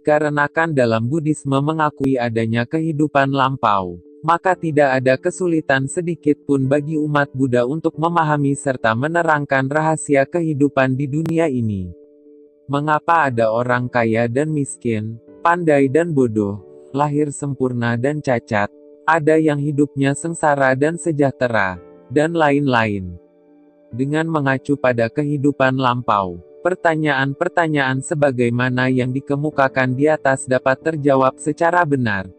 Dikarenakan dalam Buddhisme mengakui adanya kehidupan lampau, maka tidak ada kesulitan sedikit pun bagi umat Buddha untuk memahami serta menerangkan rahasia kehidupan di dunia ini. Mengapa ada orang kaya dan miskin, pandai dan bodoh, lahir sempurna dan cacat, ada yang hidupnya sengsara dan sejahtera, dan lain-lain. Dengan mengacu pada kehidupan lampau, pertanyaan-pertanyaan sebagaimana yang dikemukakan di atas dapat terjawab secara benar.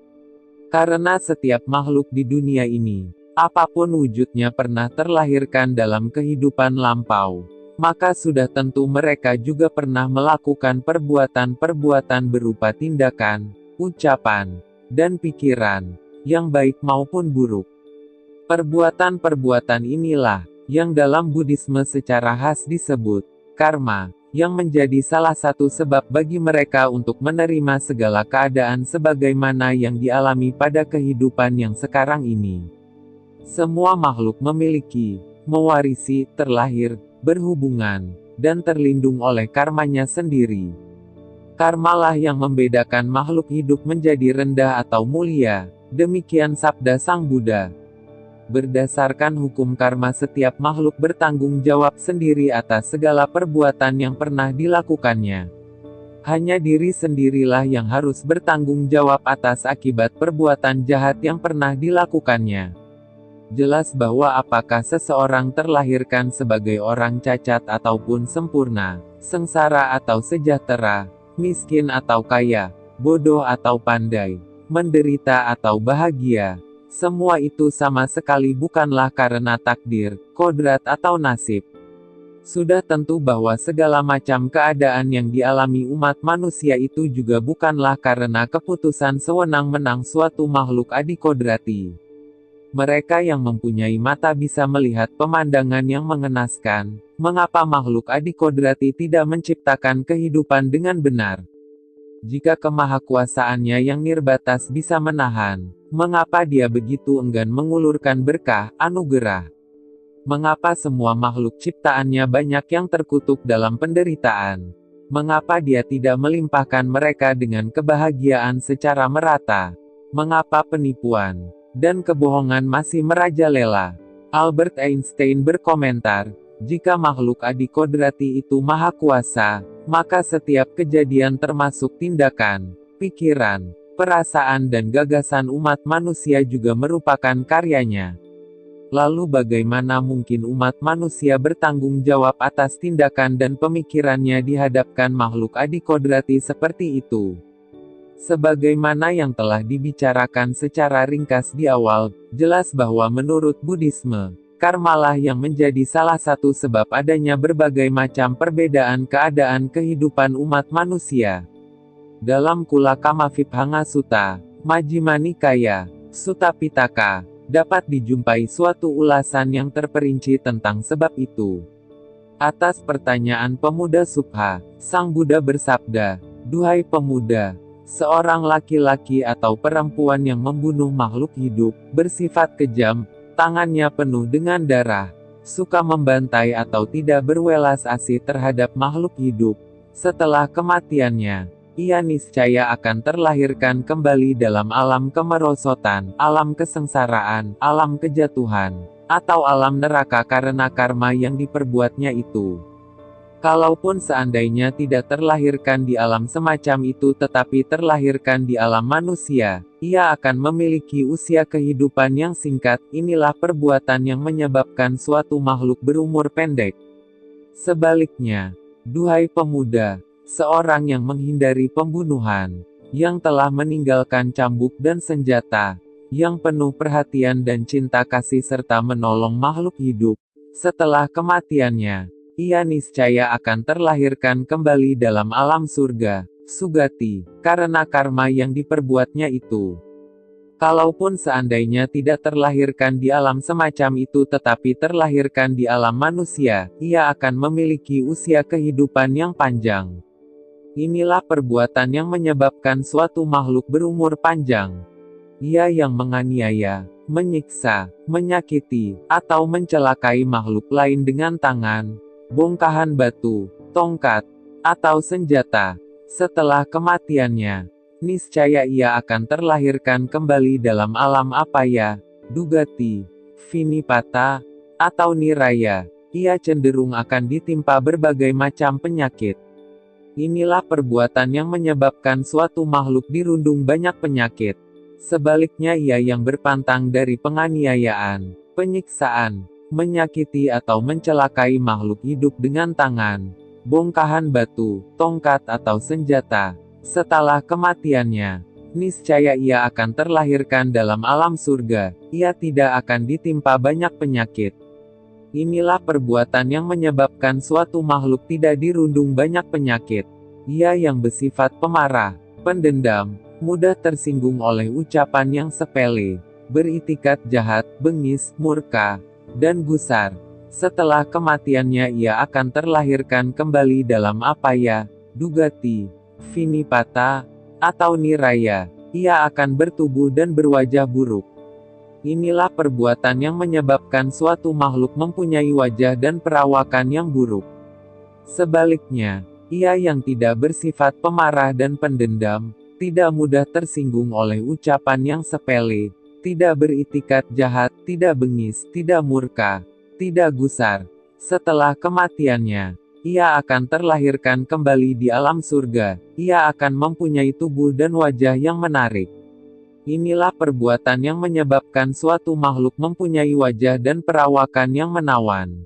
Karena setiap makhluk di dunia ini, apapun wujudnya pernah terlahirkan dalam kehidupan lampau, maka sudah tentu mereka juga pernah melakukan perbuatan-perbuatan berupa tindakan, ucapan, dan pikiran, yang baik maupun buruk. Perbuatan-perbuatan inilah, yang dalam Buddhisme secara khas disebut karma, yang menjadi salah satu sebab bagi mereka untuk menerima segala keadaan sebagaimana yang dialami pada kehidupan yang sekarang ini. Semua makhluk memiliki, mewarisi, terlahir, berhubungan, dan terlindung oleh karmanya sendiri. Karmalah yang membedakan makhluk hidup menjadi rendah atau mulia, demikian sabda Sang Buddha. Berdasarkan hukum karma setiap makhluk bertanggung jawab sendiri atas segala perbuatan yang pernah dilakukannya. Hanya diri sendirilah yang harus bertanggung jawab atas akibat perbuatan jahat yang pernah dilakukannya. Jelas bahwa apakah seseorang terlahirkan sebagai orang cacat ataupun sempurna, sengsara atau sejahtera, miskin atau kaya, bodoh atau pandai, menderita atau bahagia, semua itu sama sekali bukanlah karena takdir, kodrat atau nasib. Sudah tentu bahwa segala macam keadaan yang dialami umat manusia itu juga bukanlah karena keputusan sewenang-wenang suatu makhluk adikodrati. Mereka yang mempunyai mata bisa melihat pemandangan yang mengenaskan. Mengapa makhluk adikodrati tidak menciptakan kehidupan dengan benar? Jika kemahakuasaannya yang nirbatas bisa menahan, mengapa dia begitu enggan mengulurkan berkah, anugerah? Mengapa semua makhluk ciptaannya banyak yang terkutuk dalam penderitaan? Mengapa dia tidak melimpahkan mereka dengan kebahagiaan secara merata? Mengapa penipuan dan kebohongan masih merajalela? Albert Einstein berkomentar, jika makhluk adikodrati itu maha kuasa, maka setiap kejadian termasuk tindakan, pikiran, perasaan dan gagasan umat manusia juga merupakan karyanya. Lalu bagaimana mungkin umat manusia bertanggung jawab atas tindakan dan pemikirannya dihadapkan makhluk adikodrati seperti itu? Sebagaimana yang telah dibicarakan secara ringkas di awal, jelas bahwa menurut Buddhisme, karmalah yang menjadi salah satu sebab adanya berbagai macam perbedaan keadaan kehidupan umat manusia. Dalam Kula Kamavibhanga Sutta, Majjhima Nikaya, Sutta Pitaka, dapat dijumpai suatu ulasan yang terperinci tentang sebab itu. Atas pertanyaan pemuda Subha, Sang Buddha bersabda, "Duhai pemuda, seorang laki-laki atau perempuan yang membunuh makhluk hidup, bersifat kejam, tangannya penuh dengan darah, suka membantai atau tidak berwelas asih terhadap makhluk hidup, setelah kematiannya, ia niscaya akan terlahirkan kembali dalam alam kemerosotan, alam kesengsaraan, alam kejatuhan, atau alam neraka karena karma yang diperbuatnya itu. Kalaupun seandainya tidak terlahirkan di alam semacam itu tetapi terlahirkan di alam manusia, ia akan memiliki usia kehidupan yang singkat. Inilah perbuatan yang menyebabkan suatu makhluk berumur pendek. Sebaliknya, duhai pemuda, seorang yang menghindari pembunuhan, yang telah meninggalkan cambuk dan senjata, yang penuh perhatian dan cinta kasih serta menolong makhluk hidup, setelah kematiannya, ia niscaya akan terlahirkan kembali dalam alam surga, sugati, karena karma yang diperbuatnya itu. Kalaupun seandainya tidak terlahirkan di alam semacam itu tetapi terlahirkan di alam manusia, ia akan memiliki usia kehidupan yang panjang. Inilah perbuatan yang menyebabkan suatu makhluk berumur panjang. Ia yang menganiaya, menyiksa, menyakiti, atau mencelakai makhluk lain dengan tangan, bongkahan batu, tongkat, atau senjata, Setelah kematiannya, niscaya ia akan terlahirkan kembali dalam alam apaya, dugati, vinipata, atau niraya. Ia cenderung akan ditimpa berbagai macam penyakit. Inilah perbuatan yang menyebabkan suatu makhluk dirundung banyak penyakit. Sebaliknya ia yang berpantang dari penganiayaan, penyiksaan, menyakiti atau mencelakai makhluk hidup dengan tangan, bongkahan batu, tongkat atau senjata. Setelah kematiannya, niscaya ia akan terlahirkan dalam alam surga. Ia tidak akan ditimpa banyak penyakit. Inilah perbuatan yang menyebabkan suatu makhluk tidak dirundung banyak penyakit. Ia yang bersifat pemarah, pendendam, mudah tersinggung oleh ucapan yang sepele, beritikat jahat, bengis, murka, dan gusar. Setelah kematiannya ia akan terlahirkan kembali dalam apaya, dugati, vinipata, atau niraya. Ia akan bertubuh dan berwajah buruk. Inilah perbuatan yang menyebabkan suatu makhluk mempunyai wajah dan perawakan yang buruk. Sebaliknya, ia yang tidak bersifat pemarah dan pendendam, tidak mudah tersinggung oleh ucapan yang sepele, tidak beritikat jahat, tidak bengis, tidak murka, tidak gusar. Setelah kematiannya, ia akan terlahirkan kembali di alam surga. Ia akan mempunyai tubuh dan wajah yang menarik. Inilah perbuatan yang menyebabkan suatu makhluk mempunyai wajah dan perawakan yang menawan.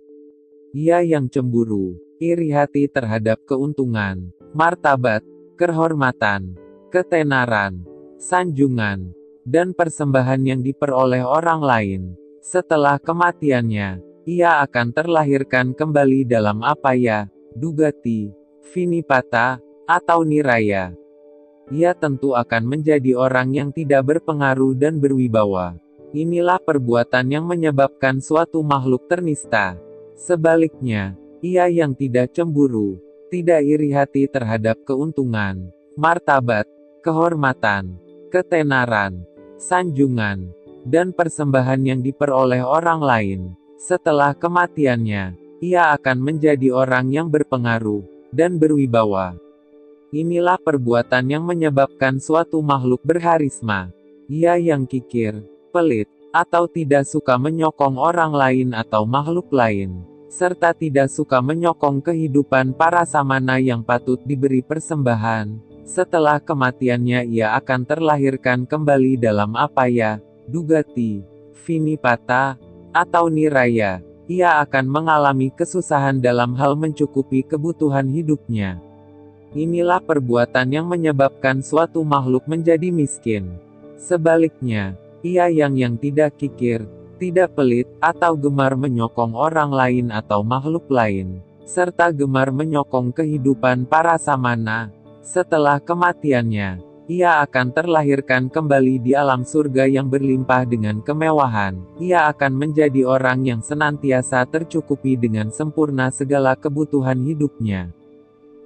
Ia yang cemburu, iri hati terhadap keuntungan, martabat, kehormatan, ketenaran, sanjungan, dan persembahan yang diperoleh orang lain. Setelah kematiannya, ia akan terlahirkan kembali dalam apaya, dugati, vinipata, atau niraya. Ia tentu akan menjadi orang yang tidak berpengaruh dan berwibawa. Inilah perbuatan yang menyebabkan suatu makhluk ternista. Sebaliknya, ia yang tidak cemburu, tidak iri hati terhadap keuntungan, martabat, kehormatan, ketenaran, sanjungan, dan persembahan yang diperoleh orang lain. Setelah kematiannya, ia akan menjadi orang yang berpengaruh dan berwibawa. Inilah perbuatan yang menyebabkan suatu makhluk berharisma. Ia yang kikir, pelit, atau tidak suka menyokong orang lain atau makhluk lain, serta tidak suka menyokong kehidupan para samana yang patut diberi persembahan. Setelah kematiannya ia akan terlahirkan kembali dalam apaya, dugati, vinipata, atau niraya. Ia akan mengalami kesusahan dalam hal mencukupi kebutuhan hidupnya. Inilah perbuatan yang menyebabkan suatu makhluk menjadi miskin. Sebaliknya, ia yang tidak kikir, tidak pelit, atau gemar menyokong orang lain atau makhluk lain, serta gemar menyokong kehidupan para samana. Setelah kematiannya, ia akan terlahirkan kembali di alam surga yang berlimpah dengan kemewahan. Ia akan menjadi orang yang senantiasa tercukupi dengan sempurna segala kebutuhan hidupnya.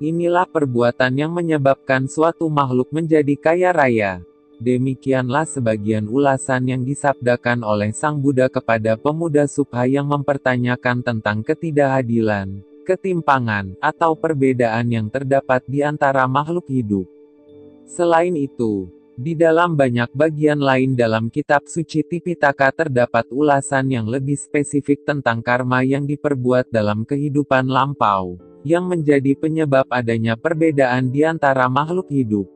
Inilah perbuatan yang menyebabkan suatu makhluk menjadi kaya raya. Demikianlah sebagian ulasan yang disabdakan oleh Sang Buddha kepada pemuda Subha yang mempertanyakan tentang ketidakadilan, ketimpangan, atau perbedaan yang terdapat di antara makhluk hidup. Selain itu, di dalam banyak bagian lain dalam kitab suci Tipitaka terdapat ulasan yang lebih spesifik tentang karma yang diperbuat dalam kehidupan lampau, yang menjadi penyebab adanya perbedaan di antara makhluk hidup.